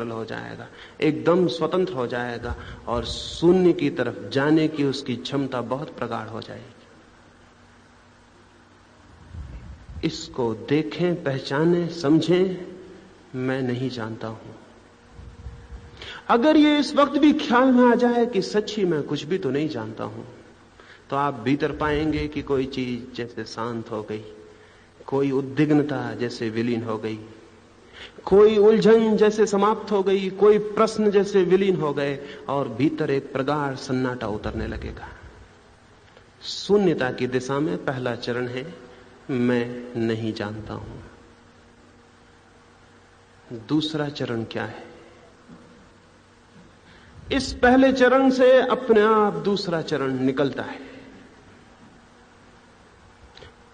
हो जाएगा, एकदम स्वतंत्र हो जाएगा और शून्य की तरफ जाने की उसकी क्षमता बहुत प्रगाढ़ हो जाएगी। इसको देखें, पहचानें, समझें, मैं नहीं जानता हूं। अगर ये इस वक्त भी ख्याल में आ जाए कि सच्ची मैं कुछ भी तो नहीं जानता हूं, तो आप भीतर पाएंगे कि कोई चीज जैसे शांत हो गई, कोई उद्विग्नता जैसे विलीन हो गई, कोई उलझन जैसे समाप्त हो गई, कोई प्रश्न जैसे विलीन हो गए और भीतर एक प्रगाढ़ सन्नाटा उतरने लगेगा। शून्यता की दिशा में पहला चरण है मैं नहीं जानता हूं। दूसरा चरण क्या है? इस पहले चरण से अपने आप दूसरा चरण निकलता है।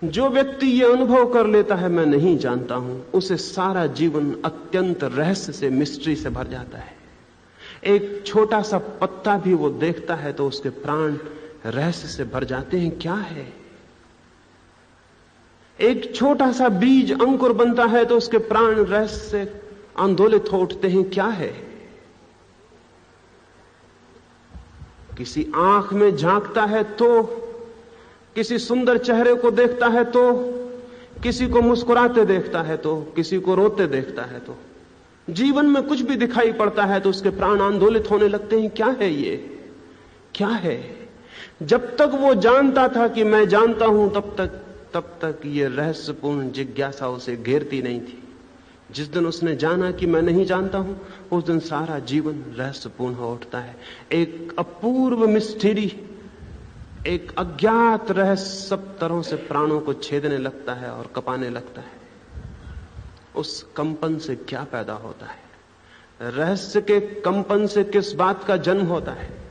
जो व्यक्ति यह अनुभव कर लेता है मैं नहीं जानता हूं, उसे सारा जीवन अत्यंत रहस्य से, मिस्ट्री से भर जाता है। एक छोटा सा पत्ता भी वो देखता है तो उसके प्राण रहस्य से भर जाते हैं। क्या है? एक छोटा सा बीज अंकुर बनता है तो उसके प्राण रहस्य से आंदोलित हो उठते हैं। क्या है? किसी आंख में झांकता है तो, किसी सुंदर चेहरे को देखता है तो, किसी को मुस्कुराते देखता है तो, किसी को रोते देखता है तो, जीवन में कुछ भी दिखाई पड़ता है तो उसके प्राण आंदोलित होने लगते हैं। क्या है ये? क्या है? जब तक वो जानता था कि मैं जानता हूं, तब तक ये रहस्यपूर्ण जिज्ञासा उसे घेरती नहीं थी। जिस दिन उसने जाना कि मैं नहीं जानता हूं, उस दिन सारा जीवन रहस्यपूर्ण हो उठता है। एक अपूर्व मिस्ट्री, एक अज्ञात रहस्य सब तरह से प्राणों को छेदने लगता है और कपाने लगता है। उस कंपन से क्या पैदा होता है? रहस्य के कंपन से किस बात का जन्म होता है?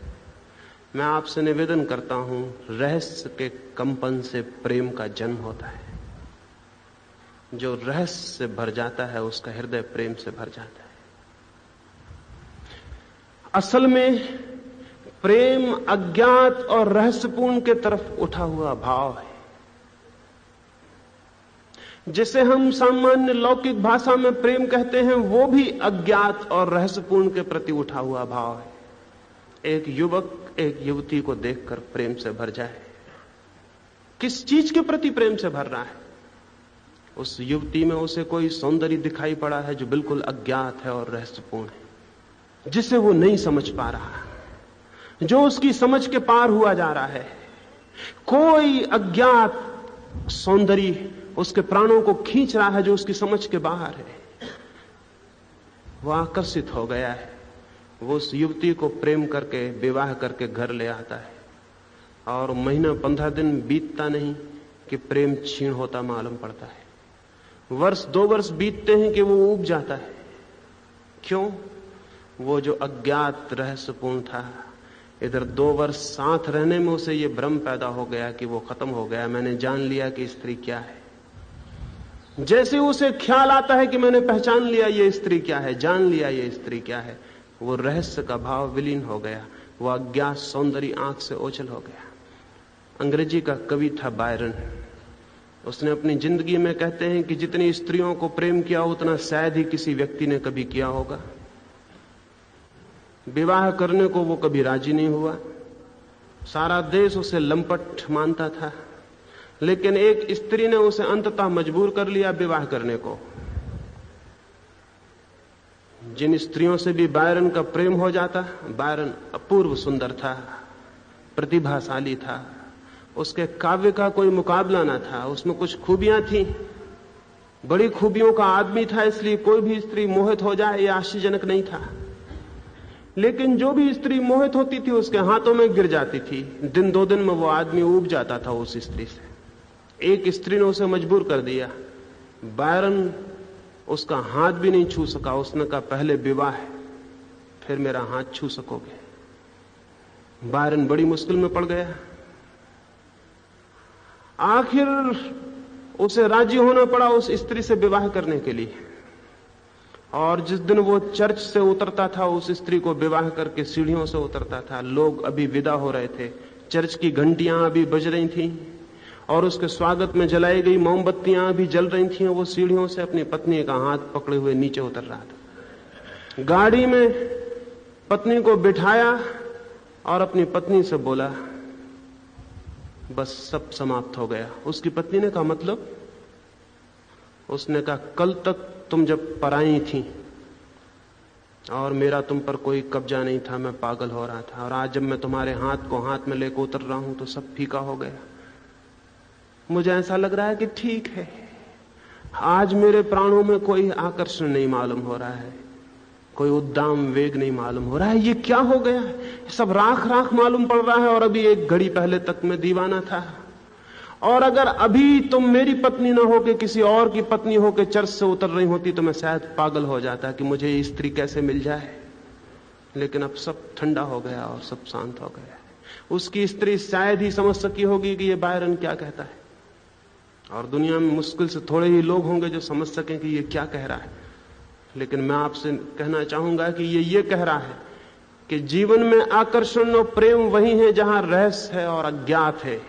मैं आपसे निवेदन करता हूं, रहस्य के कंपन से प्रेम का जन्म होता है। जो रहस्य से भर जाता है उसका हृदय प्रेम से भर जाता है। असल में प्रेम अज्ञात और रहस्यपूर्ण के तरफ उठा हुआ भाव है। जिसे हम सामान्य लौकिक भाषा में प्रेम कहते हैं, वो भी अज्ञात और रहस्यपूर्ण के प्रति उठा हुआ भाव है। एक युवक एक युवती को देखकर प्रेम से भर जाए, किस चीज के प्रति प्रेम से भर रहा है? उस युवती में उसे कोई सौंदर्य दिखाई पड़ा है जो बिल्कुल अज्ञात है और रहस्यपूर्ण है, जिसे वो नहीं समझ पा रहा, जो उसकी समझ के पार हुआ जा रहा है। कोई अज्ञात सौंदर्य उसके प्राणों को खींच रहा है जो उसकी समझ के बाहर है। वह आकर्षित हो गया है। वो उस युवती को प्रेम करके, विवाह करके घर ले आता है और महीना 15 दिन बीतता नहीं कि प्रेम क्षीण होता मालूम पड़ता है। वर्ष 2 वर्ष बीतते हैं कि वो ऊब जाता है। क्यों? वो जो अज्ञात रहस्यपूर्ण था, इधर 2 वर्ष साथ रहने में उसे ये भ्रम पैदा हो गया कि वो खत्म हो गया। मैंने जान लिया कि स्त्री क्या है। जैसे उसे ख्याल आता है कि मैंने पहचान लिया ये स्त्री क्या है, जान लिया ये स्त्री क्या है, वो रहस्य का भाव विलीन हो गया। वो अज्ञात सौंदर्य आंख से ओझल हो गया। अंग्रेजी का कवि था बायरन। उसने अपनी जिंदगी में, कहते हैं कि जितनी स्त्रियों को प्रेम किया उतना शायद ही किसी व्यक्ति ने कभी किया होगा। विवाह करने को वो कभी राजी नहीं हुआ। सारा देश उसे लंपट मानता था, लेकिन एक स्त्री ने उसे अंततः मजबूर कर लिया विवाह करने को। जिन स्त्रियों से भी बायरन का प्रेम हो जाता, बायरन अपूर्व सुंदर था, प्रतिभाशाली था, उसके काव्य का कोई मुकाबला ना था। उसमें कुछ खूबियां थी, बड़ी खूबियों का आदमी था, इसलिए कोई भी स्त्री मोहित हो जाए यह आश्चर्यजनक नहीं था। लेकिन जो भी स्त्री मोहित होती थी उसके हाथों में गिर जाती थी। दिन 2 दिन में वो आदमी ऊब जाता था उस स्त्री से। एक स्त्री ने उसे मजबूर कर दिया। बायरन उसका हाथ भी नहीं छू सका। उसने कहा पहले विवाह है, फिर मेरा हाथ छू सकोगे। बायरन बड़ी मुश्किल में पड़ गया। आखिर उसे राजी होना पड़ा उस स्त्री से विवाह करने के लिए। और जिस दिन वो चर्च से उतरता था, उस स्त्री को विवाह करके सीढ़ियों से उतरता था, लोग अभी विदा हो रहे थे, चर्च की घंटियां अभी बज रही थीं और उसके स्वागत में जलाई गई मोमबत्तियां अभी जल रही थीं। वो सीढ़ियों से अपनी पत्नी का हाथ पकड़े हुए नीचे उतर रहा था। गाड़ी में पत्नी को बिठाया और अपनी पत्नी से बोला, बस सब समाप्त हो गया। उसकी पत्नी ने कहा, मतलब? उसने कहा, कल तक तुम जब पराई थी और मेरा तुम पर कोई कब्जा नहीं था, मैं पागल हो रहा था, और आज जब मैं तुम्हारे हाथ को हाथ में लेकर उतर रहा हूं तो सब फीका हो गया। मुझे ऐसा लग रहा है कि ठीक है, आज मेरे प्राणों में कोई आकर्षण नहीं मालूम हो रहा है, कोई उद्दाम वेग नहीं मालूम हो रहा है। ये क्या हो गया है? सब राख राख मालूम पड़ रहा है, और अभी एक घड़ी पहले तक मैं दीवाना था। और अगर अभी तुम मेरी पत्नी ना होके किसी और की पत्नी होके चर्च से उतर रही होती तो मैं शायद पागल हो जाता कि मुझे ये स्त्री कैसे मिल जाए। लेकिन अब सब ठंडा हो गया और सब शांत हो गया। उसकी स्त्री शायद ही समझ सकी होगी कि ये बायरन क्या कहता है, और दुनिया में मुश्किल से थोड़े ही लोग होंगे जो समझ सकें कि ये क्या कह रहा है। लेकिन मैं आपसे कहना चाहूंगा कि ये कह रहा है कि जीवन में आकर्षण और प्रेम वही है जहां रहस्य है और अज्ञात है,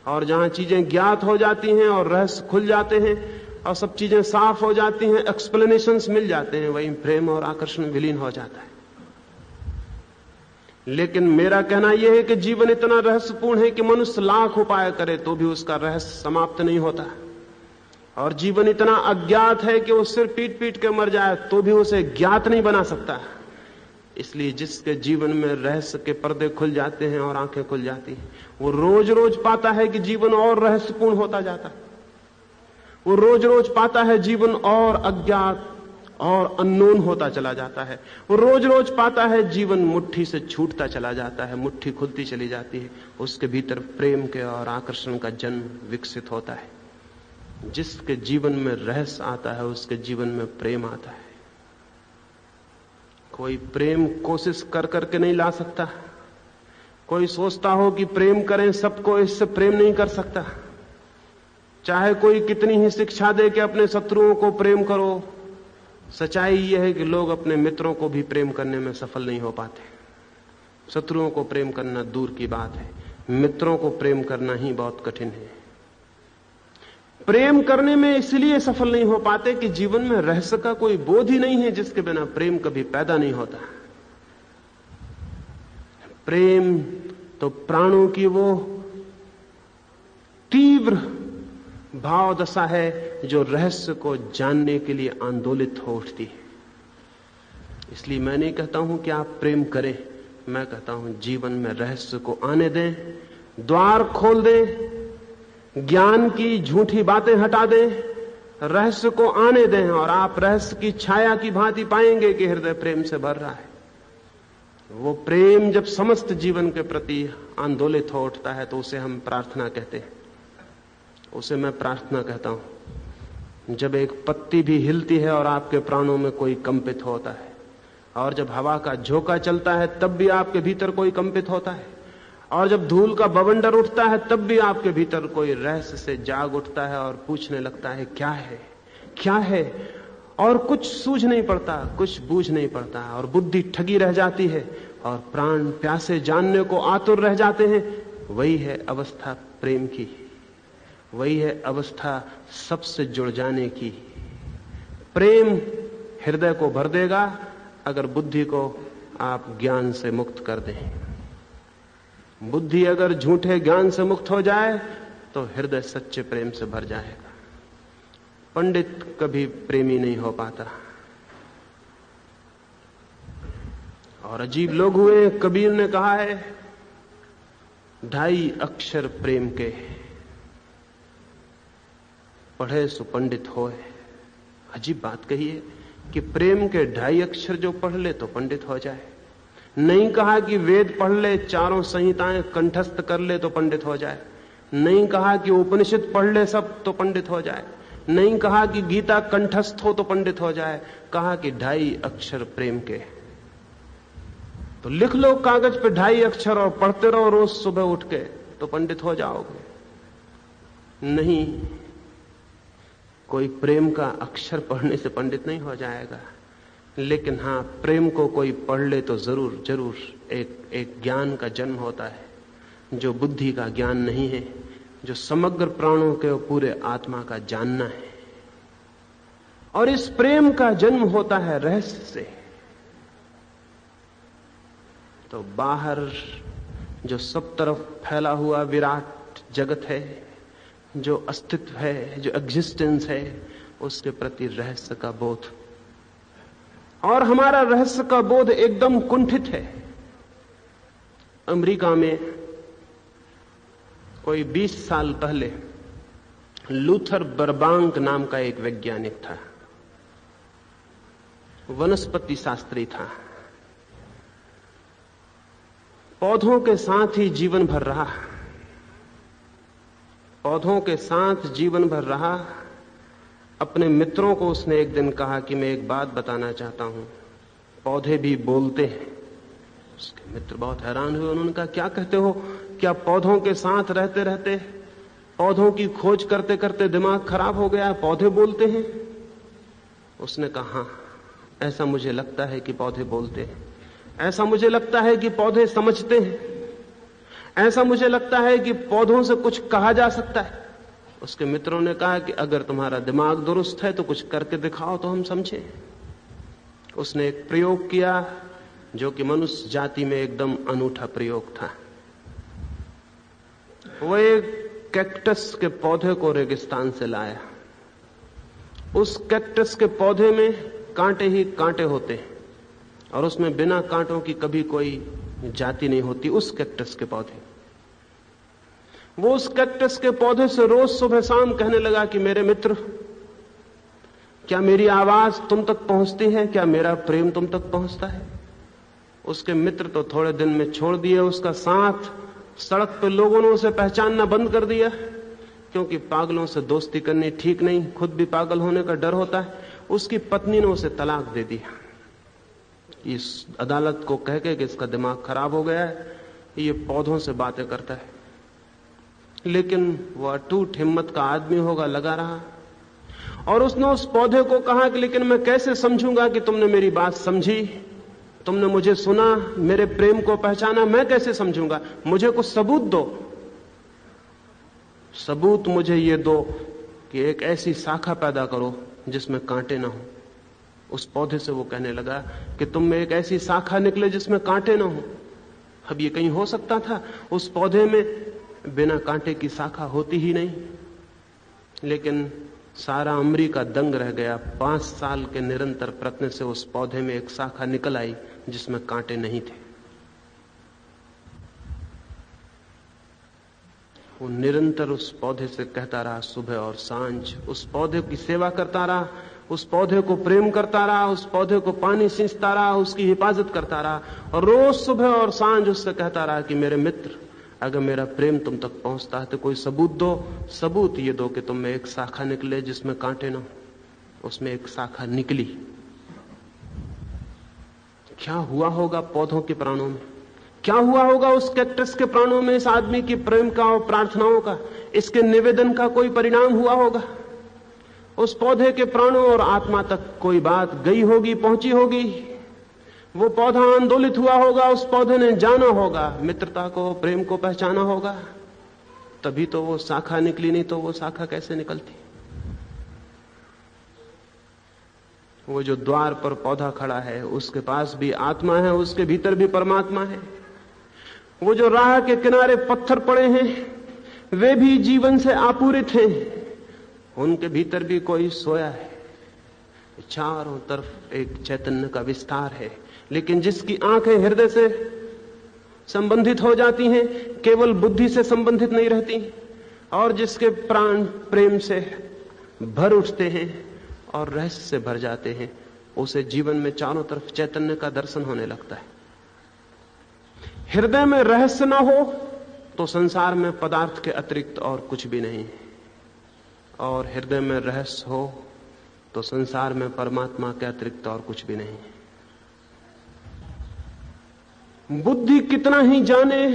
और जहां चीजें ज्ञात हो जाती हैं और रहस्य खुल जाते हैं और सब चीजें साफ हो जाती हैं, एक्सप्लेनेशंस मिल जाते हैं, वहीं प्रेम और आकर्षण विलीन हो जाता है। लेकिन मेरा कहना यह है कि जीवन इतना रहस्यपूर्ण है कि मनुष्य लाख उपाय करे तो भी उसका रहस्य समाप्त नहीं होता, और जीवन इतना अज्ञात है कि वो सिर पीट पीट के मर जाए तो भी उसे ज्ञात नहीं बना सकता। इसलिए जिसके जीवन में रहस्य के पर्दे खुल जाते हैं और आंखें खुल जाती हैं, वो रोज रोज पाता है कि जीवन और रहस्यपूर्ण होता जाता है। वो रोज रोज पाता है जीवन और अज्ञात और अननोन होता चला जाता है। वो रोज रोज पाता है जीवन मुट्ठी से छूटता चला जाता है, मुट्ठी खुलती चली जाती है। उसके भीतर प्रेम के और आकर्षण का जन्म विकसित होता है। जिसके जीवन में रहस्य आता है उसके जीवन में प्रेम आता है। कोई प्रेम कोशिश कर करके नहीं ला सकता। कोई सोचता हो कि प्रेम करें सबको, इससे प्रेम नहीं कर सकता। चाहे कोई कितनी ही शिक्षा दे कि अपने शत्रुओं को प्रेम करो, सच्चाई यह है कि लोग अपने मित्रों को भी प्रेम करने में सफल नहीं हो पाते। शत्रुओं को प्रेम करना दूर की बात है, मित्रों को प्रेम करना ही बहुत कठिन है। प्रेम करने में इसलिए सफल नहीं हो पाते कि जीवन में रहस्य का कोई बोध ही नहीं है, जिसके बिना प्रेम कभी पैदा नहीं होता। प्रेम तो प्राणों की वो तीव्र भाव दशा है जो रहस्य को जानने के लिए आंदोलित हो उठती है। इसलिए मैं नहीं कहता हूं कि आप प्रेम करें, मैं कहता हूं जीवन में रहस्य को आने दें, द्वार खोल दें, ज्ञान की झूठी बातें हटा दें, रहस्य को आने दें, और आप रहस्य की छाया की भांति पाएंगे कि हृदय प्रेम से भर रहा है। वो प्रेम जब समस्त जीवन के प्रति आंदोलित हो उठता है तो उसे हम प्रार्थना कहते हैं। उसे मैं प्रार्थना कहता हूं। जब एक पत्ती भी हिलती है और आपके प्राणों में कोई कंपित होता है, और जब हवा का झोंका चलता है तब भी आपके भीतर कोई कंपित होता है, और जब धूल का बवंडर उठता है तब भी आपके भीतर कोई रहस्य से जाग उठता है और पूछने लगता है क्या है, क्या है, और कुछ सूझ नहीं पड़ता, कुछ बूझ नहीं पड़ता, और बुद्धि ठगी रह जाती है और प्राण प्यासे जानने को आतुर रह जाते हैं। वही है अवस्था प्रेम की, वही है अवस्था सबसे जुड़ जाने की। प्रेम हृदय को भर देगा अगर बुद्धि को आप ज्ञान से मुक्त कर दें। बुद्धि अगर झूठे ज्ञान से मुक्त हो जाए तो हृदय सच्चे प्रेम से भर जाएगा। पंडित कभी प्रेमी नहीं हो पाता। और अजीब लोग हुए। कबीर ने कहा है 2.5 अक्षर प्रेम के, पढ़े सो पंडित होए। अजीब बात कही है कि प्रेम के 2.5 अक्षर जो पढ़ ले तो पंडित हो जाए। नहीं कहा कि वेद पढ़ ले, चारों संहिताएं कंठस्थ कर ले तो पंडित हो जाए। नहीं कहा कि उपनिषद पढ़ ले सब तो पंडित हो जाए। नहीं कहा कि गीता कंठस्थ हो तो पंडित हो जाए। कहा कि 2.5 अक्षर प्रेम के। तो लिख लो कागज पे 2.5 अक्षर और पढ़ते रहो रोज सुबह उठ के, तो पंडित हो जाओगे। नहीं, कोई प्रेम का अक्षर पढ़ने से पंडित नहीं हो जाएगा। लेकिन हां, प्रेम को कोई पढ़ ले तो जरूर जरूर एक ज्ञान का जन्म होता है, जो बुद्धि का ज्ञान नहीं है, जो समग्र प्राणों के पूरे आत्मा का जानना है। और इस प्रेम का जन्म होता है रहस्य से। तो बाहर जो सब तरफ फैला हुआ विराट जगत है, जो अस्तित्व है, जो एग्जिस्टेंस है, उसके प्रति रहस्य का बोध। और हमारा रहस्य का बोध एकदम कुंठित है। अमेरिका में कोई 20 साल पहले लूथर बर्बांक नाम का एक वैज्ञानिक था, वनस्पति शास्त्री था। पौधों के साथ ही जीवन भर रहा, पौधों के साथ जीवन भर रहा। अपने मित्रों को उसने एक दिन कहा कि मैं एक बात बताना चाहता हूं, पौधे भी बोलते हैं। उसके मित्र बहुत हैरान हुए। उन्होंने कहा, क्या कहते हो? क्या पौधों के साथ रहते रहते, पौधों की खोज करते करते दिमाग खराब हो गया, पौधे बोलते हैं? उसने कहा, हां, ऐसा मुझे लगता है कि पौधे बोलते हैं, ऐसा मुझे लगता है कि पौधे समझते हैं, ऐसा मुझे लगता है कि पौधों से कुछ कहा जा सकता है। उसके मित्रों ने कहा कि अगर तुम्हारा दिमाग दुरुस्त है तो कुछ करके दिखाओ तो हम समझें। उसने एक प्रयोग किया जो कि मनुष्य जाति में एकदम अनूठा प्रयोग था। वो एक कैक्टस के पौधे को रेगिस्तान से लाया। उस कैक्टस के पौधे में कांटे ही कांटे होते हैं और उसमें बिना कांटों की कभी कोई जाति नहीं होती। उस कैक्टस के पौधे, वो उस कैक्टस के पौधे से रोज सुबह शाम कहने लगा कि मेरे मित्र, क्या मेरी आवाज तुम तक पहुंचती है? क्या मेरा प्रेम तुम तक पहुंचता है? उसके मित्र तो थोड़े दिन में छोड़ दिए उसका साथ। सड़क पर लोगों ने उसे पहचानना बंद कर दिया, क्योंकि पागलों से दोस्ती करनी ठीक नहीं, खुद भी पागल होने का डर होता है। उसकी पत्नी ने उसे तलाक दे दिया, इस अदालत को कह के कि इसका दिमाग खराब हो गया है, ये पौधों से बातें करता है। लेकिन वो अटूट हिम्मत का आदमी होगा, लगा रहा। और उसने उस पौधे को कहा कि लेकिन मैं कैसे समझूंगा कि तुमने मेरी बात समझी, तुमने मुझे सुना, मेरे प्रेम को पहचाना? मैं कैसे समझूंगा? मुझे कुछ सबूत दो। सबूत मुझे ये दो कि एक ऐसी शाखा पैदा करो जिसमें कांटे ना हो। उस पौधे से वो कहने लगा कि तुम में एक ऐसी शाखा निकले जिसमें कांटे ना हो। अब ये कहीं हो सकता था? उस पौधे में बिना कांटे की शाखा होती ही नहीं। लेकिन सारा अमेरिका दंग रह गया। 5 साल के निरंतर प्रयत्न से उस पौधे में एक शाखा निकल आई जिसमें कांटे नहीं थे। वो निरंतर उस पौधे से कहता रहा, सुबह और सांझ उस पौधे की सेवा करता रहा, उस पौधे को प्रेम करता रहा, उस पौधे को पानी सींचता रहा, उसकी हिफाजत करता रहा। और रोज सुबह और सांझ उससे कहता रहा कि मेरे मित्र, अगर मेरा प्रेम तुम तक पहुंचता है तो कोई सबूत दो। सबूत ये दो कि तुम में एक शाखा निकले जिसमें कांटे ना हो। उसमें एक शाखा निकली। क्या हुआ होगा पौधों के प्राणों में? क्या हुआ होगा उस कैक्टस के प्राणों में? इस आदमी की प्रेम का और प्रार्थनाओं का, इसके निवेदन का कोई परिणाम हुआ होगा? उस पौधे के प्राणों और आत्मा तक कोई बात गई होगी, पहुंची होगी। वो पौधा आंदोलित हुआ होगा, उस पौधे ने जाना होगा, मित्रता को, प्रेम को पहचाना होगा, तभी तो वो शाखा निकली। नहीं तो वो शाखा कैसे निकलती? वो जो द्वार पर पौधा खड़ा है उसके पास भी आत्मा है, उसके भीतर भी परमात्मा है। वो जो राह के किनारे पत्थर पड़े हैं वे भी जीवन से आपूरित हैं, उनके भीतर भी कोई सोया है। चारों तरफ एक चैतन्य का विस्तार है। लेकिन जिसकी आंखें हृदय से संबंधित हो जाती हैं, केवल बुद्धि से संबंधित नहीं रहती, और जिसके प्राण प्रेम से भर उठते हैं और रहस्य से भर जाते हैं, उसे जीवन में चारों तरफ चैतन्य का दर्शन होने लगता है। हृदय में रहस्य ना हो तो संसार में पदार्थ के अतिरिक्त और कुछ भी नहीं, और हृदय में रहस्य हो तो संसार में परमात्मा के अतिरिक्त और कुछ भी नहीं। बुद्धि कितना ही जाने,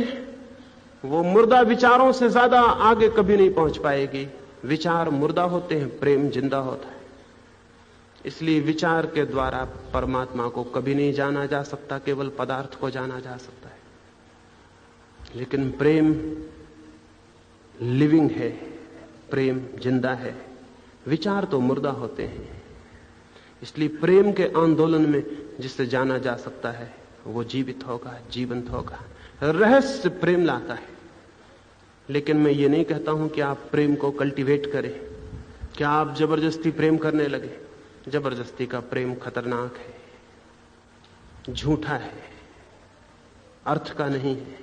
वो मुर्दा विचारों से ज्यादा आगे कभी नहीं पहुंच पाएगी। विचार मुर्दा होते हैं, प्रेम जिंदा होता है। इसलिए विचार के द्वारा परमात्मा को कभी नहीं जाना जा सकता, केवल पदार्थ को जाना जा सकता है। लेकिन प्रेम लिविंग है, प्रेम जिंदा है, विचार तो मुर्दा होते हैं। इसलिए प्रेम के आंदोलन में जिसे जाना जा सकता है वो जीवित होगा, जीवंत होगा। रहस्य प्रेम लाता है। लेकिन मैं ये नहीं कहता हूं कि आप प्रेम को कल्टीवेट करें, कि आप जबरदस्ती प्रेम करने लगे। जबरदस्ती का प्रेम खतरनाक है, झूठा है, अर्थ का नहीं है।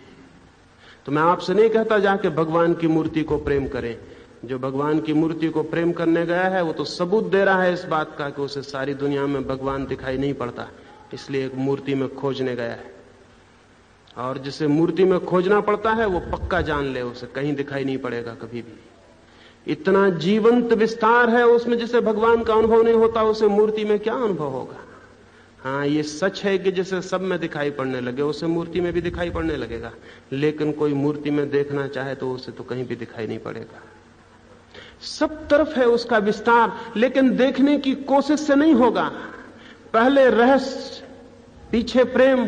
तो मैं आपसे नहीं कहता जाके भगवान की मूर्ति को प्रेम करें। जो भगवान की मूर्ति को प्रेम करने गया है वो तो सबूत दे रहा है इस बात का कि उसे सारी दुनिया में भगवान दिखाई नहीं पड़ता, इसलिए एक मूर्ति में खोजने गया है। और जिसे मूर्ति में खोजना पड़ता है वो पक्का जान ले उसे कहीं दिखाई नहीं पड़ेगा कभी भी। इतना जीवंत विस्तार है उसमें, जिसे भगवान का अनुभव नहीं होता उसे मूर्ति में क्या अनुभव होगा। हाँ, ये सच है कि जैसे सब में दिखाई पड़ने लगे उसे मूर्ति में भी दिखाई पड़ने लगेगा। लेकिन कोई मूर्ति में देखना चाहे तो उसे तो कहीं भी दिखाई नहीं पड़ेगा। सब तरफ है उसका विस्तार, लेकिन देखने की कोशिश से नहीं होगा। पहले रहस्य, पीछे प्रेम।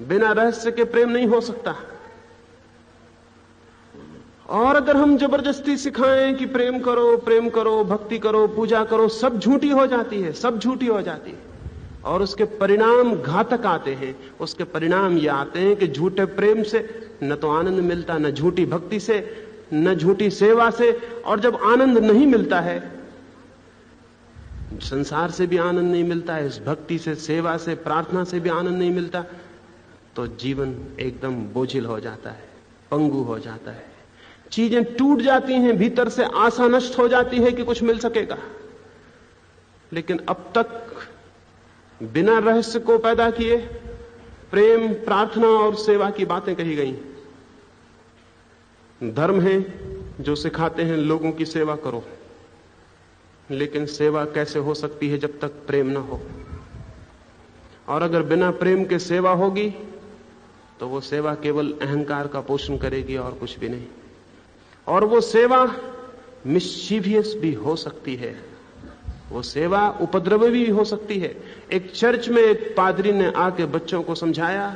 बिना रहस्य के प्रेम नहीं हो सकता। और अगर हम जबरदस्ती सिखाएं कि प्रेम करो, भक्ति करो, पूजा करो, सब झूठी हो जाती है, सब झूठी हो जाती है। और उसके परिणाम घातक आते हैं। उसके परिणाम ये आते हैं कि झूठे प्रेम से न तो आनंद मिलता, न झूठी भक्ति से, न झूठी सेवा से। और जब आनंद नहीं मिलता है, संसार से भी आनंद नहीं मिलता है, इस भक्ति से, सेवा से, प्रार्थना से भी आनंद नहीं मिलता, तो जीवन एकदम बोझिल हो जाता है, पंगु हो जाता है। चीजें टूट जाती हैं, भीतर से आशा नष्ट हो जाती है कि कुछ मिल सकेगा। लेकिन अब तक बिना रहस्य को पैदा किए प्रेम, प्रार्थना और सेवा की बातें कही गई। धर्म है जो सिखाते हैं लोगों की सेवा करो, लेकिन सेवा कैसे हो सकती है जब तक प्रेम ना हो। और अगर बिना प्रेम के सेवा होगी तो वो सेवा केवल अहंकार का पोषण करेगी और कुछ भी नहीं। और वो सेवा मिस्चीवियस भी हो सकती है, वो सेवा उपद्रवी भी हो सकती है। एक चर्च में एक पादरी ने आके बच्चों को समझाया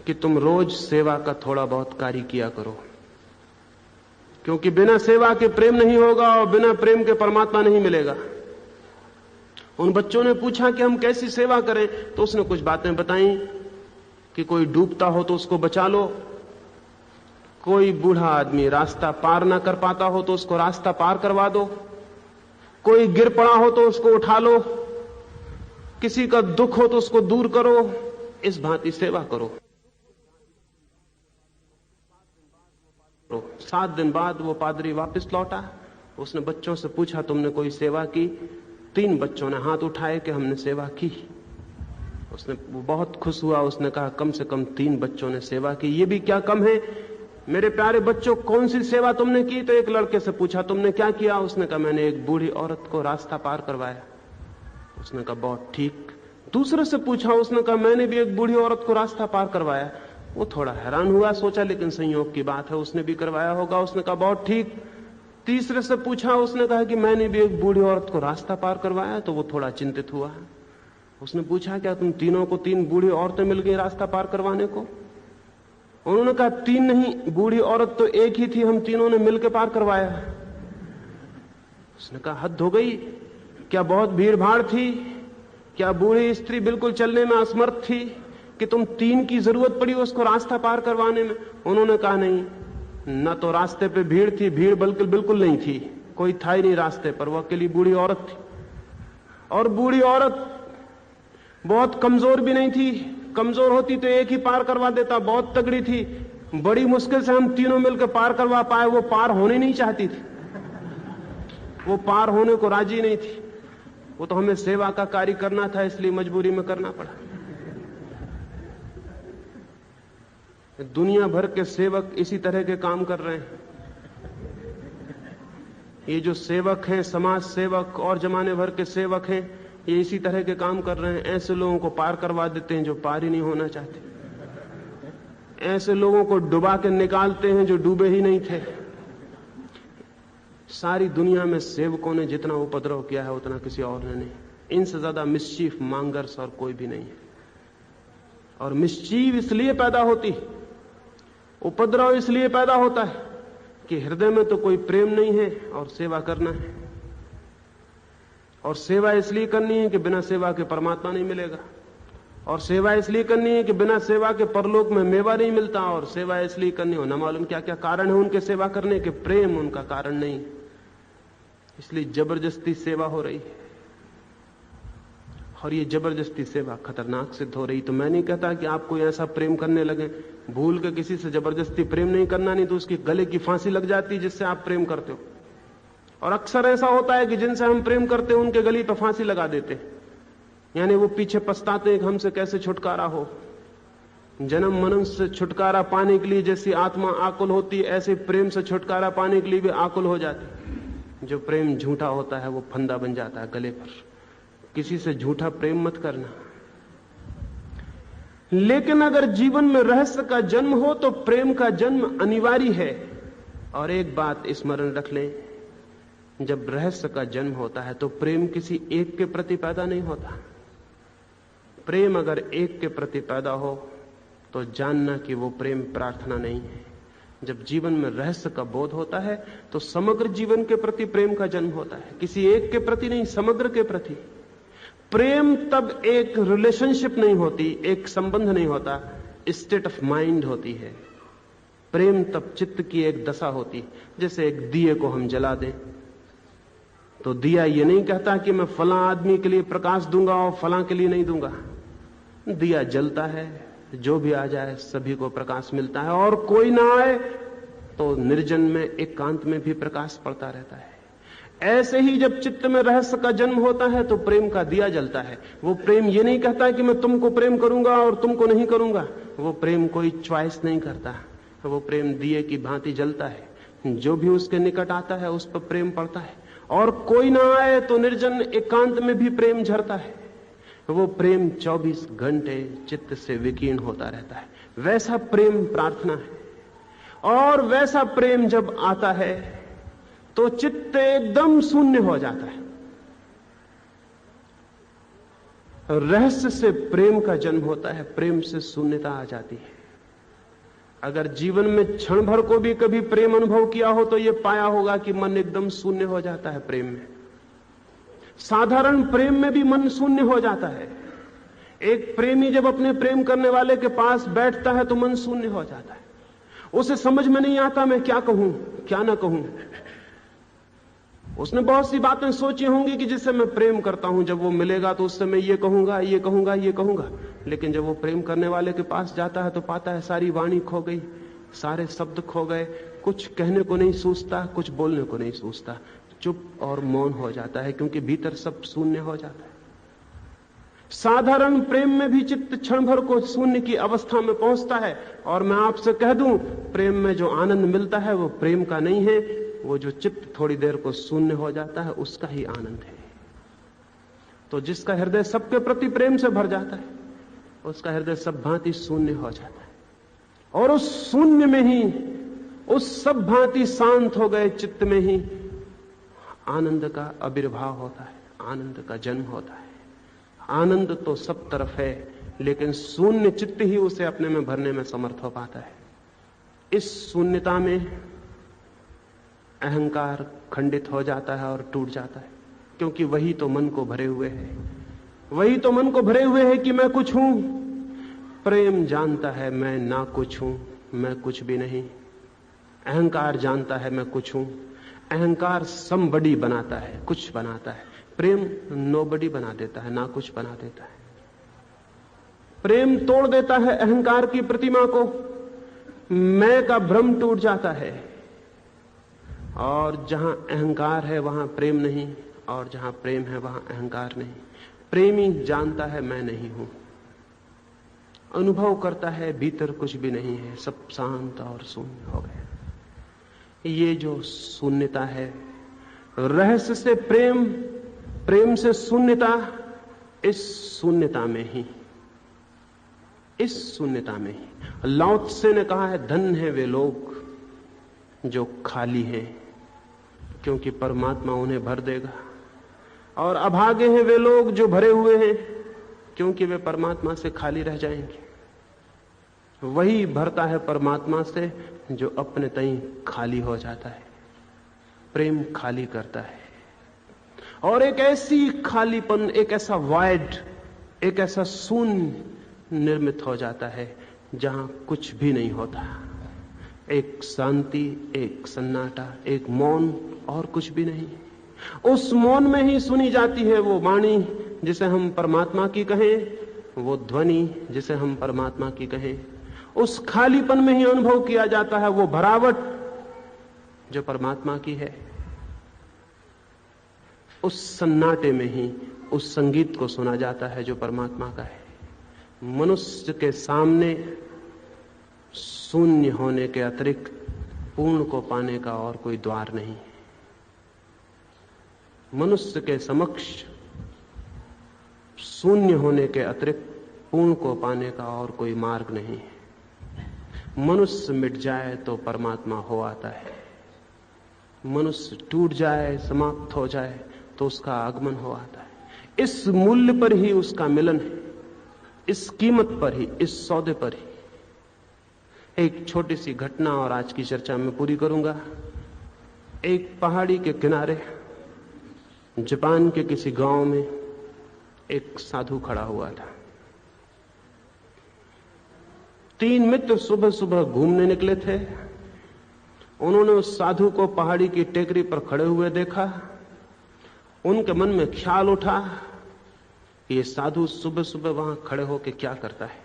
कि तुम रोज सेवा का थोड़ा बहुत कार्य किया करो, क्योंकि बिना सेवा के प्रेम नहीं होगा और बिना प्रेम के परमात्मा नहीं मिलेगा। उन बच्चों ने पूछा कि हम कैसी सेवा करें, तो उसने कुछ बातें बताई कि कोई डूबता हो तो उसको बचा लो, कोई बूढ़ा आदमी रास्ता पार ना कर पाता हो तो उसको रास्ता पार करवा दो, कोई गिर पड़ा हो तो उसको उठा लो, किसी का दुख हो तो उसको दूर करो। इस भांति सेवा करो। 7 दिन बाद वो पादरी वापस लौटा। उसने बच्चों से पूछा तुमने कोई सेवा की? 3 बच्चों ने हाथ उठाए कि हमने सेवा की। उसने बहुत खुश हुआ। उसने कहा कम से कम 3 बच्चों ने सेवा की, ये भी क्या कम है। मेरे प्यारे बच्चों, कौन सी सेवा तुमने की? तो एक लड़के से पूछा तुमने क्या किया? उसने कहा मैंने एक बूढ़ी औरत को रास्ता पार करवाया। उसने कहा बहुत ठीक। दूसरे से पूछा, उसने कहा मैंने भी एक बूढ़ी औरत को रास्ता पार करवाया। वो थोड़ा हैरान हुआ, सोचा लेकिन संयोग की बात है, उसने भी करवाया होगा। उसने कहा बहुत ठीक। तीसरे से पूछा, उसने कहा कि मैंने भी एक बूढ़ी औरत को रास्ता पार करवाया। तो वो थोड़ा चिंतित हुआ। उसने पूछा क्या तुम तीनों को 3 बूढ़ी औरतें मिल गई रास्ता पार करवाने को? उन्होंने कहा 3 नहीं, बूढ़ी औरत तो एक ही थी, हम तीनों ने मिलकर पार करवाया। उसने कहा हद हो गई, क्या बहुत भीड़ भाड़ थी? क्या बूढ़ी स्त्री बिल्कुल चलने में असमर्थ थी कि तुम 3 की जरूरत पड़ी उसको रास्ता पार करवाने में? उन्होंने कहा नहीं, न तो रास्ते पे भीड़ थी, भीड़ बल्कि बिल्कुल नहीं थी, कोई था ही नहीं रास्ते पर, वो अकेली बूढ़ी औरत थी। और बूढ़ी औरत बहुत कमजोर भी नहीं थी, कमजोर होती तो एक ही पार करवा देता, बहुत तगड़ी थी। बड़ी मुश्किल से हम तीनों मिलकर पार करवा पाए। वो पार होने नहीं चाहती थी, वो पार होने को राजी नहीं थी। वो तो हमें सेवा का कार्य करना था, इसलिए मजबूरी में करना पड़ा। दुनिया भर के सेवक इसी तरह के काम कर रहे हैं। ये जो सेवक हैं, समाज सेवक और जमाने भर के सेवक हैं, ये इसी तरह के काम कर रहे हैं। ऐसे लोगों को पार करवा देते हैं जो पार ही नहीं होना चाहते। ऐसे लोगों को डुबा के निकालते हैं जो डूबे ही नहीं थे। सारी दुनिया में सेवकों ने जितना उपद्रव किया है उतना किसी और ने नहीं। इनसे ज्यादा मिस्चीफ मांगर्स और कोई भी नहीं है। और मिस्चीफ इसलिए पैदा होती, उपद्रव इसलिए पैदा होता है कि हृदय में तो कोई प्रेम नहीं है और सेवा करना है। और सेवा इसलिए करनी है कि बिना सेवा के परमात्मा नहीं मिलेगा। और सेवा इसलिए करनी है कि बिना सेवा के परलोक में मेवा नहीं मिलता, और सेवा इसलिए करनी हो, न मालूम क्या क्या कारण है उनके सेवा करने के, प्रेम उनका कारण नहीं, इसलिए जबरदस्ती सेवा हो रही है। और ये जबरदस्ती सेवा खतरनाक सिद्ध हो रही। तो मैं नहीं कहता कि आप कोई ऐसा प्रेम करने लगे, भूल के किसी से जबरदस्ती प्रेम नहीं करना, नहीं तो उसकी गले की फांसी लग जाती है जिससे आप प्रेम करते हो। और अक्सर ऐसा होता है कि जिनसे हम प्रेम करते हैं उनके गले पर फांसी लगा देते हैं, यानी वो पीछे पछताते हैं कि हमसे कैसे छुटकारा हो। जन्म मनुष्य से छुटकारा पाने के लिए जैसी आत्मा आकुल होती है, ऐसे प्रेम से छुटकारा पाने के लिए भी आकुल हो जाती। जो प्रेम झूठा होता है वो फंदा बन जाता है गले पर। किसी से झूठा प्रेम मत करना। लेकिन अगर जीवन में रहस्य का जन्म हो तो प्रेम का जन्म अनिवार्य है। और एक बात स्मरण रख लें, जब रहस्य का जन्म होता है तो प्रेम किसी एक के प्रति पैदा नहीं होता। प्रेम अगर एक के प्रति पैदा हो तो जानना कि वो प्रेम प्रार्थना नहीं है। जब जीवन में रहस्य का बोध होता है तो समग्र जीवन के प्रति प्रेम का जन्म होता है, किसी एक के प्रति नहीं, समग्र के प्रति। प्रेम तब एक रिलेशनशिप नहीं होती, एक संबंध नहीं होता, स्टेट ऑफ माइंड होती है। प्रेम तब चित्त की एक दशा होती। जैसे एक दिए को हम जला दें तो दिया ये नहीं कहता कि मैं फलां आदमी के लिए प्रकाश दूंगा और फलां के लिए नहीं दूंगा। दिया जलता है, जो भी आ जाए सभी को प्रकाश मिलता है, और कोई ना आए तो निर्जन में एकांत में भी प्रकाश पड़ता रहता है। ऐसे ही जब चित्त में रहस्य का जन्म होता है तो प्रेम का दिया जलता है। वो प्रेम ये नहीं कहता कि मैं तुमको प्रेम करूंगा और तुमको नहीं करूंगा। वो प्रेम कोई च्वाइस नहीं करता, वो प्रेम दिए की भांति जलता है। जो भी उसके निकट आता है उस पर प्रेम पड़ता है, और कोई ना आए तो निर्जन एकांत में भी प्रेम झरता है। वो प्रेम 24 घंटे चित्त से विकीर्ण होता रहता है। वैसा प्रेम प्रार्थना है। और वैसा प्रेम जब आता है तो चित्त एकदम शून्य हो जाता है। रहस्य से प्रेम का जन्म होता है, प्रेम से शून्यता आ जाती है। अगर जीवन में क्षण भर को भी कभी प्रेम अनुभव किया हो तो यह पाया होगा कि मन एकदम शून्य हो जाता है प्रेम में। साधारण प्रेम में भी मन शून्य हो जाता है। एक प्रेमी जब अपने प्रेम करने वाले के पास बैठता है तो मन शून्य हो जाता है। उसे समझ में नहीं आता मैं क्या कहूं क्या ना कहूं। उसने बहुत सी बातें सोची होंगी कि जिससे मैं प्रेम करता हूं, जब वो मिलेगा तो उससे मैं ये कहूंगा ये कहूंगा ये कहूंगा। लेकिन जब वो प्रेम करने वाले के पास जाता है तो पाता है सारी वाणी खो गई, सारे शब्द खो गए, कुछ कहने को नहीं सूझता, कुछ बोलने को नहीं सूझता, चुप और मौन हो जाता है, क्योंकि भीतर सब शून्य हो जाता है। साधारण प्रेम में भी चित्त क्षण भर को शून्य की अवस्था में पहुंचता है। और मैं आपसे कह दूं, प्रेम में जो आनंद मिलता है वो प्रेम का नहीं है, वो जो चित्त थोड़ी देर को शून्य हो जाता है उसका ही आनंद है। तो जिसका हृदय सबके प्रति प्रेम से भर जाता है उसका हृदय सब भांति शून्य हो जाता है, और उस शून्य में ही, उस सब भांति शांत हो गए चित्त में ही आनंद का आविर्भाव होता है, आनंद का जन्म होता है। आनंद तो सब तरफ है, लेकिन शून्य चित्त ही उसे अपने में भरने में समर्थ हो पाता है। इस शून्यता में अहंकार खंडित हो जाता है और टूट जाता है, क्योंकि वही तो मन को भरे हुए है, वही तो मन को भरे हुए है कि मैं कुछ हूं। प्रेम जानता है मैं ना कुछ हूं, मैं कुछ भी नहीं। अहंकार जानता है मैं कुछ हूं। अहंकार समबडी बनाता है, कुछ बनाता है। प्रेम नोबडी बना देता है, ना कुछ बना देता है। प्रेम तोड़ देता है अहंकार की प्रतिमा को, मैं का भ्रम टूट जाता है, और जहां अहंकार है वहां प्रेम नहीं, और जहां प्रेम है वहां अहंकार नहीं। प्रेमी जानता है मैं नहीं हूं, अनुभव करता है भीतर कुछ भी नहीं है, सब शांत और शून्य हो गया। ये जो शून्यता है, रहस्य से प्रेम, प्रेम से शून्यता, इस शून्यता में ही, इस शून्यता में ही लाओ त्से ने कहा है, धन है वे लोग जो खाली हैं, क्योंकि परमात्मा उन्हें भर देगा। और अभागे हैं वे लोग जो भरे हुए हैं, क्योंकि वे परमात्मा से खाली रह जाएंगे। वही भरता है परमात्मा से जो अपने तई खाली हो जाता है। प्रेम खाली करता है, और एक ऐसी खालीपन, एक ऐसा वाइड, एक ऐसा शून्य निर्मित हो जाता है जहां कुछ भी नहीं होता। एक शांति, एक सन्नाटा, एक मौन और कुछ भी नहीं। उस मौन में ही सुनी जाती है वो वाणी जिसे हम परमात्मा की कहें, वो ध्वनि जिसे हम परमात्मा की कहें। उस खालीपन में ही अनुभव किया जाता है वो भरावट जो परमात्मा की है। उस सन्नाटे में ही उस संगीत को सुना जाता है जो परमात्मा का है। मनुष्य के सामने शून्य होने के अतिरिक्त पूर्ण को पाने का और कोई द्वार नहीं। मनुष्य के समक्ष शून्य होने के अतिरिक्त पूर्ण को पाने का और कोई मार्ग नहीं। मनुष्य मिट जाए तो परमात्मा हो आता है। मनुष्य टूट जाए, समाप्त हो जाए तो उसका आगमन हो आता है। इस मूल्य पर ही उसका मिलन है, इस कीमत पर ही, इस सौदे पर ही। एक छोटी सी घटना और आज की चर्चा में पूरी करूंगा। एक पहाड़ी के किनारे जापान के किसी गांव में एक साधु खड़ा हुआ था। 3 मित्र सुबह सुबह घूमने निकले थे। उन्होंने उस साधु को पहाड़ी की टेकरी पर खड़े हुए देखा। उनके मन में ख्याल उठा कि ये साधु सुबह सुबह वहां खड़े होकर क्या करता है।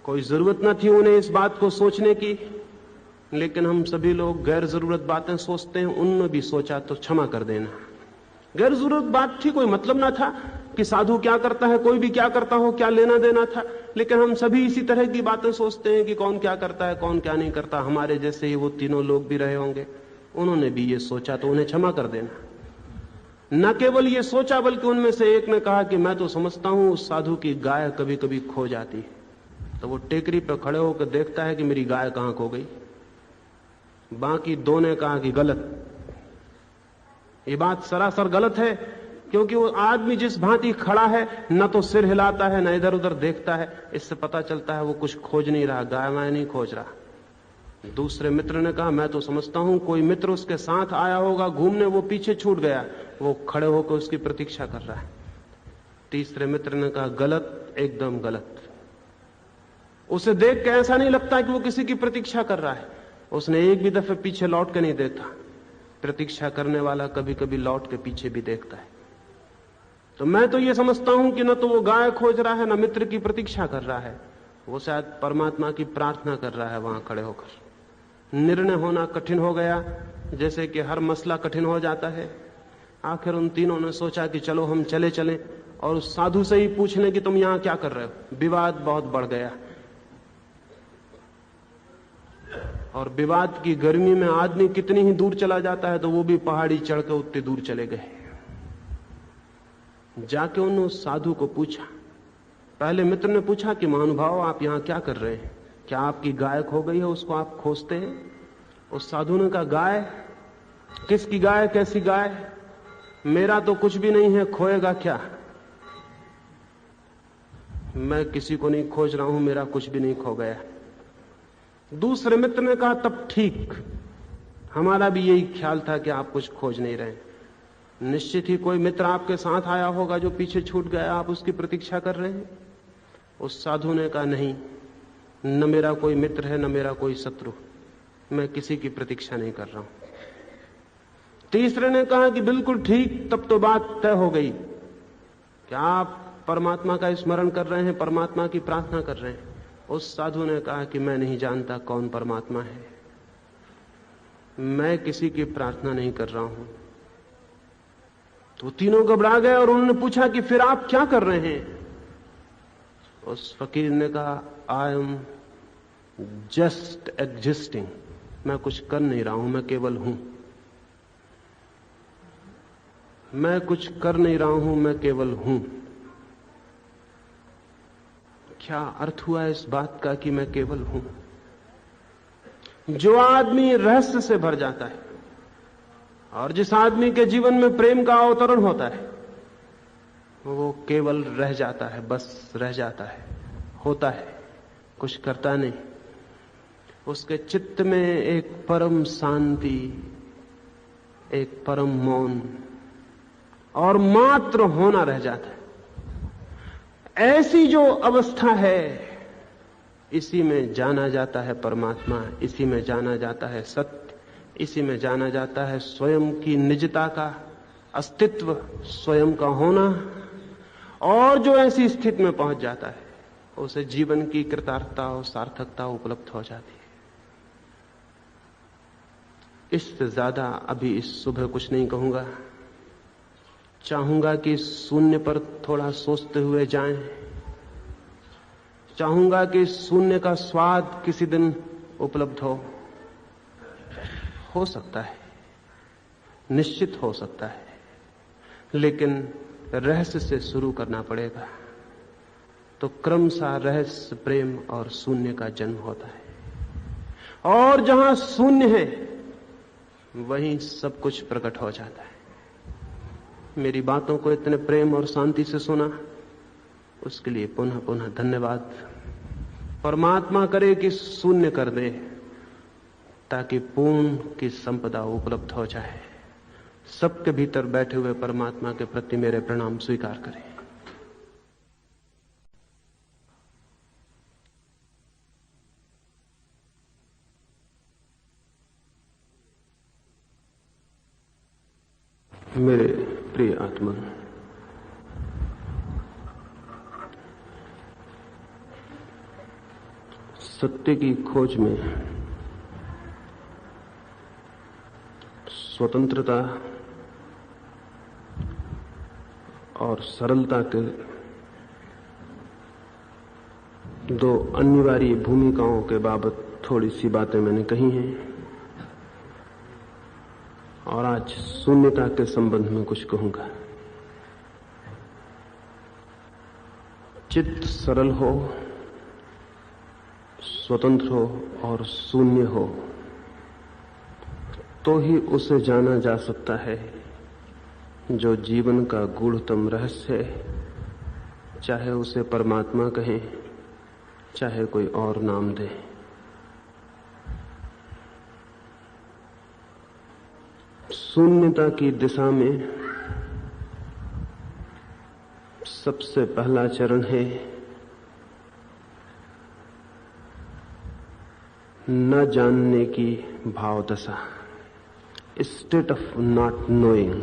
कोई जरूरत न थी उन्हें इस बात को सोचने की, लेकिन हम सभी लोग गैर जरूरत बातें सोचते हैं। उनने भी सोचा तो क्षमा कर देना। गैर जरूरत बात थी, कोई मतलब ना था कि साधु क्या करता है, कोई भी क्या करता हो, क्या लेना देना था। लेकिन हम सभी इसी तरह की बातें सोचते हैं कि कौन क्या करता है, कौन क्या नहीं करता। हमारे जैसे ही वो तीनों लोग भी रहे होंगे, उन्होंने भी ये सोचा तो उन्हें क्षमा कर देना। न केवल ये सोचा बल्कि उनमें से एक ने कहा कि मैं तो समझता हूं उस साधु की गाय कभी कभी खो जाती है, तो वो टेकरी पर खड़े होकर देखता है कि मेरी गाय कहां खो गई। बाकी 2 ने कहा कि गलत, ये बात सरासर गलत है, क्योंकि वो आदमी जिस भांति खड़ा है, न तो सिर हिलाता है, न इधर उधर देखता है। इससे पता चलता है वो कुछ खोज नहीं रहा, गाय वाय नहीं खोज रहा। दूसरे मित्र ने कहा मैं तो समझता हूं कोई मित्र उसके साथ आया होगा घूमने, वो पीछे छूट गया, वो खड़े होकर उसकी प्रतीक्षा कर रहा है। तीसरे मित्र ने कहा गलत, एकदम गलत। उसे देख के ऐसा नहीं लगता कि वो किसी की प्रतीक्षा कर रहा है। उसने एक भी दफे पीछे लौट के नहीं देखा। प्रतीक्षा करने वाला कभी कभी लौट के पीछे भी देखता है। तो मैं तो ये समझता हूं कि न तो वो गाय खोज रहा है, न मित्र की प्रतीक्षा कर रहा है, वो शायद परमात्मा की प्रार्थना कर रहा है वहां खड़े होकर। निर्णय होना कठिन हो गया, जैसे कि हर मसला कठिन हो जाता है। आखिर उन तीनों ने सोचा कि चलो हम चले चलें और उस साधु से ही पूछ लें कि तुम यहां क्या कर रहे हो। विवाद बहुत बढ़ गया, और विवाद की गर्मी में आदमी कितनी ही दूर चला जाता है, तो वो भी पहाड़ी चढ़ के उतने दूर चले गए। जाके उन्होंने उस साधु को पूछा। पहले मित्र ने पूछा कि महानुभाव आप यहां क्या कर रहे हैं, क्या आपकी गाय खो गई है, उसको आप खोजते हैं? उस साधु ने कहा गाय? किसकी गाय, कैसी गाय? मेरा तो कुछ भी नहीं है, खोएगा क्या? मैं किसी को नहीं खोज रहा हूं, मेरा कुछ भी नहीं खो गया। दूसरे मित्र ने कहा तब ठीक, हमारा भी यही ख्याल था कि आप कुछ खोज नहीं रहे। निश्चित ही कोई मित्र आपके साथ आया होगा जो पीछे छूट गया, आप उसकी प्रतीक्षा कर रहे हैं। उस साधु ने कहा नहीं, न मेरा कोई मित्र है, न मेरा कोई शत्रु, मैं किसी की प्रतीक्षा नहीं कर रहा हूं। तीसरे ने कहा कि बिल्कुल ठीक, तब तो बात तय हो गई। क्या आप परमात्मा का स्मरण कर रहे हैं, परमात्मा की प्रार्थना कर रहे हैं? उस साधु ने कहा कि मैं नहीं जानता कौन परमात्मा है, मैं किसी की प्रार्थना नहीं कर रहा हूं। तो तीनों घबरा गए और उन्होंने पूछा कि फिर आप क्या कर रहे हैं? उस फकीर ने कहा आई एम जस्ट एग्जिस्टिंग, मैं कुछ कर नहीं रहा हूं, मैं केवल हूं। मैं कुछ कर नहीं रहा हूं, मैं केवल हूं। क्या अर्थ हुआ इस बात का कि मैं केवल हूं? जो आदमी रहस्य से भर जाता है और जिस आदमी के जीवन में प्रेम का अवतरण होता है, वो केवल रह जाता है, बस रह जाता है, होता है, कुछ करता नहीं। उसके चित्त में एक परम शांति, एक परम मौन और मात्र होना रह जाता है। ऐसी जो अवस्था है, इसी में जाना जाता है परमात्मा, इसी में जाना जाता है सत्य, इसी में जाना जाता है स्वयं की निजता का अस्तित्व, स्वयं का होना। और जो ऐसी स्थिति में पहुंच जाता है उसे जीवन की कृतार्थता और सार्थकता उपलब्ध हो जाती है। इससे ज्यादा अभी इस सुबह कुछ नहीं कहूंगा। चाहूंगा कि शून्य पर थोड़ा सोचते हुए जाएं। चाहूंगा कि शून्य का स्वाद किसी दिन उपलब्ध हो सकता है, निश्चित हो सकता है, लेकिन रहस्य से शुरू करना पड़ेगा। तो क्रमशः रहस्य, प्रेम और शून्य का जन्म होता है, और जहां शून्य है वहीं सब कुछ प्रकट हो जाता है। मेरी बातों को इतने प्रेम और शांति से सुना, उसके लिए पुनः पुनः धन्यवाद। परमात्मा करे कि शून्य कर दे ताकि पूर्ण की संपदा उपलब्ध हो जाए। सबके भीतर बैठे हुए परमात्मा के प्रति मेरे प्रणाम स्वीकार करें। मेरे प्रिय आत्मा, सत्य की खोज में स्वतंत्रता और सरलता के दो अनिवार्य भूमिकाओं के बाबत थोड़ी सी बातें मैंने कही हैं, और आज शून्यता के संबंध में कुछ कहूंगा। चित्त सरल हो, स्वतंत्र हो और शून्य हो तो ही उसे जाना जा सकता है जो जीवन का गूढ़तम रहस्य है, चाहे उसे परमात्मा कहें, चाहे कोई और नाम दे। शून्यता की दिशा में सबसे पहला चरण है न जानने की भाव दशा, स्टेट ऑफ नॉट नोइंग।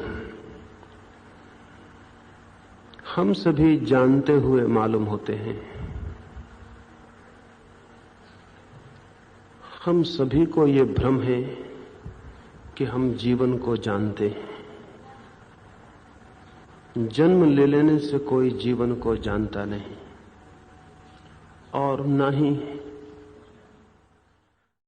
हम सभी जानते हुए मालूम होते हैं, हम सभी को ये भ्रम है कि हम जीवन को जानते हैं। जन्म ले लेने से कोई जीवन को जानता नहीं, और न ही